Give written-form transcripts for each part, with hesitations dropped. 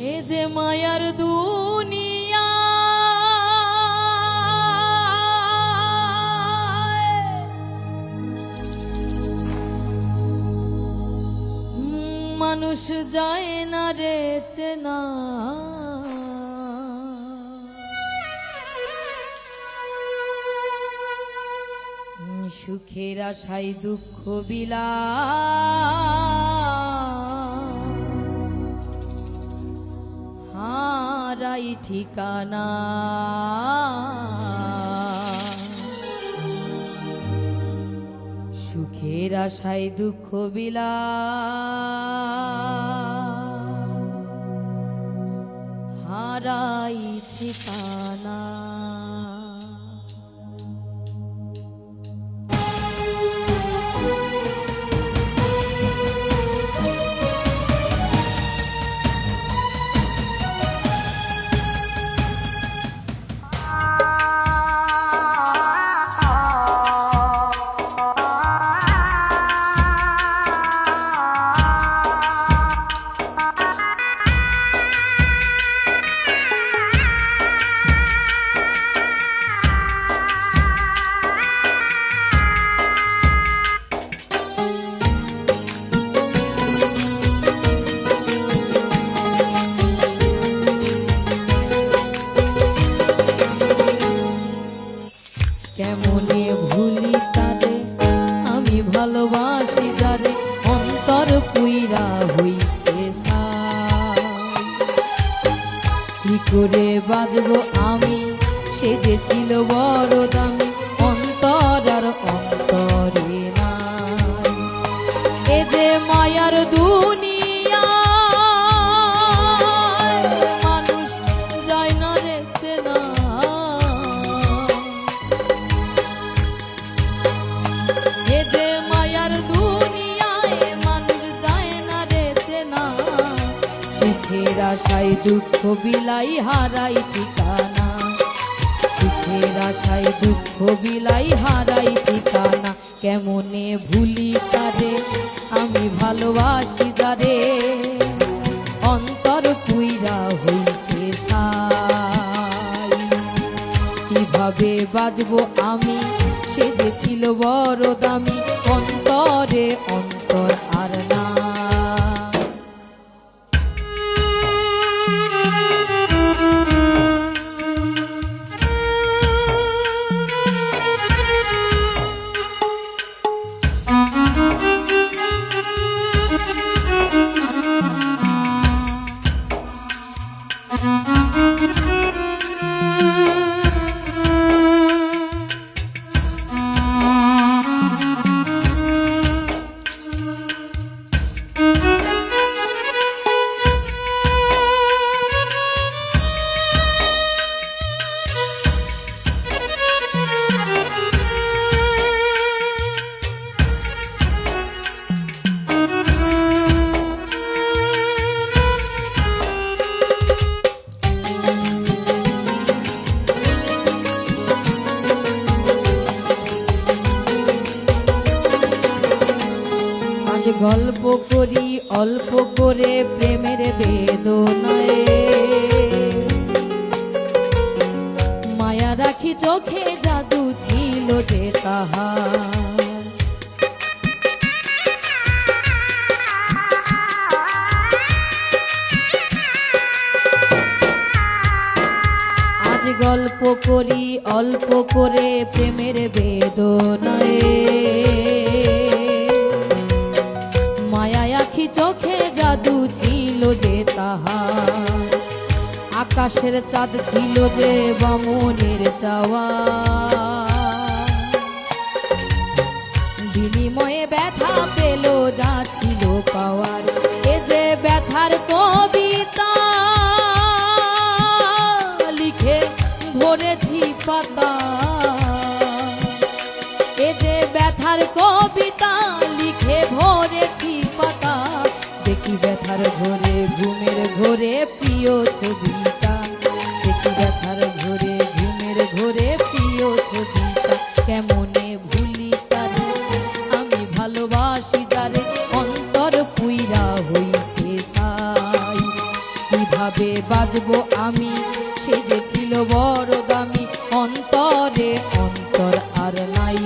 এ যে মায়ার দুনিয়া মানুষ যায় না রে চেনা সুখের আশায় দুঃখ বিলা হারাই ঠিকানা সুখের আশায় দুঃখ বিলা হারাই ঠিকানা কেমনে ভুলি তারে আমি ভালোবাসি যারে অন্তর পুইরা হইছে কি করে বাজবো আমি সে যে ছিল বড় দামি অন্তর আর অন্তরে নাই এ যে মায়ার দুনিয়া মানুষ যায় না রে চেনা যে মায়ার দুনিয়ায় মানুষ যায় না রে চেনা সুখের আশায় দুঃখ বিলাই হারাই ঠিকানা সুখের আশায় দুঃখ বিলাই হারাই ঠিকানা কেমনে ভুলি তারে আমি ভালোবাসি যারে অন্তর পুইরা হইছে ছাই কিভাবে বাজবো আমি সে যে ছিল বড় দামি অন্তরে অন্তর আর না গল্প করি অল্প করে প্রেমের বেদনায় মায়া রাখি চোখে জাদু ছিল যে তাহার আজ গল্প করি অল্প করে প্রেমের বেদনায় আখি চোখে জাদু ছিল যে তাহার আকাশের চাঁদ ছিল যে বামনের চাওয়া বিনিময়ে ব্যথা পেল যা ছিল পাওয়ার এ যে ব্যথার কবিতা লিখে ভরেছি পাতা এ যে ব্যথার কবিতা লিখে ভরেছি পাতা দেখি ব্যথার ঘরে ঘুমের ঘরে প্রিয় ছবিটা দেখি ব্যথার ঘরে ঘুমের ঘরে প্রিয় ছবিটা কেমনে ভুলি তারে আমি ভালোবাসি তারে অন্তর পুইরা হইছে ছাই কিভাবে বাজবো আমি, সে যে ছিল বড় দামি, অন্তরে অন্তর আর নাই।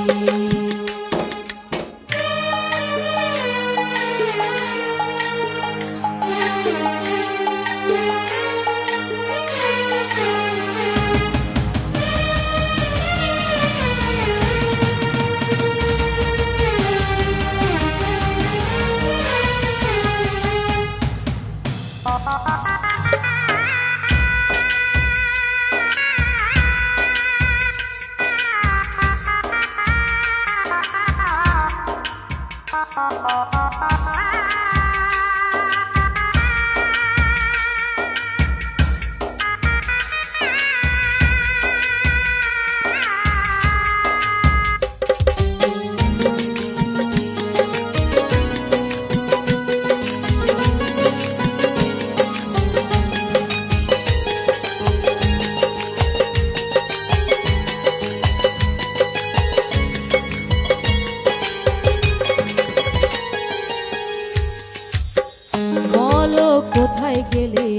বলো কোথায় গেলে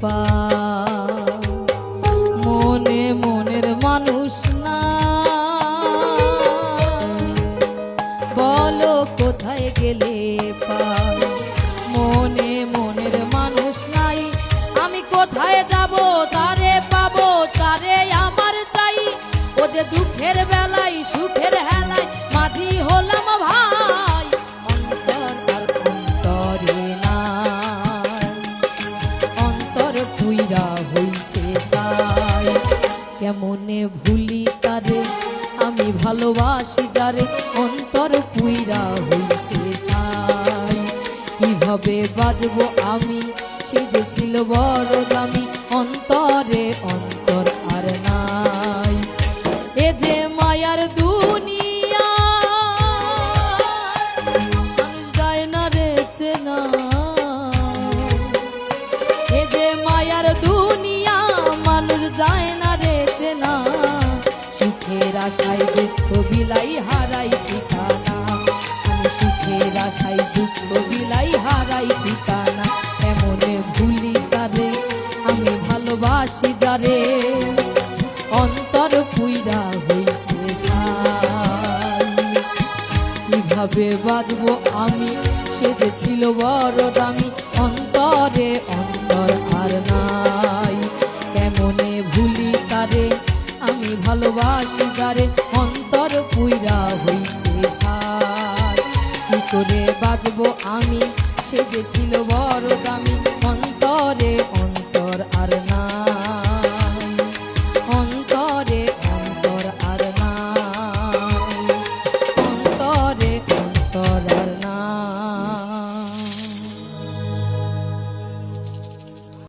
পা, মনে মনের মানুষ না। বলো কোথায় গেলে পা, মনে মনের মানুষ নাই। আমি কোথায় যাব তারে পাবো, তারে আমার চাই। ও যে দুঃখের বেলায় সুখের হেলায় মাঝি হলাম ভাই, অন্তর আর অন্তরে নাই। অন্তর পুইরা হইছে তাই, কেমনে ভুলি তারে আমি ভালোবাসি যারে, অন্তর পুইরা হইছে তাই। কিভাবে বাজবো আমি, সে যে ছিল বড় দামি, অন্তরে অন্তর আর নাই। এ যে মায়ার দুনিয়া, মানুষ যায় না রে চেনা। এ যে মায়ার দুনিয়া, মানুষ যায় না রে চেনা। সুখের আশায় দুঃখ বিলাই হারাই ঠিকানা, আমি সুখের আশায় দুঃখ বিলাই হারাই ঠিকানা। এমনে ভুলি তারে আমি ভালোবাসি যারে, অন্তর পুইরা হইছে ছাই। কিভাবে বাজবো আমি, সে যে ছিল বড় দামি, অন্তরে অন্তর আর নাই। কেমনে ভুলি তারে আমি ভালোবাসি যারে, অন্তর পুইরা হইছে ছাই। কি করে বাজবো আমি, সে যে ছিল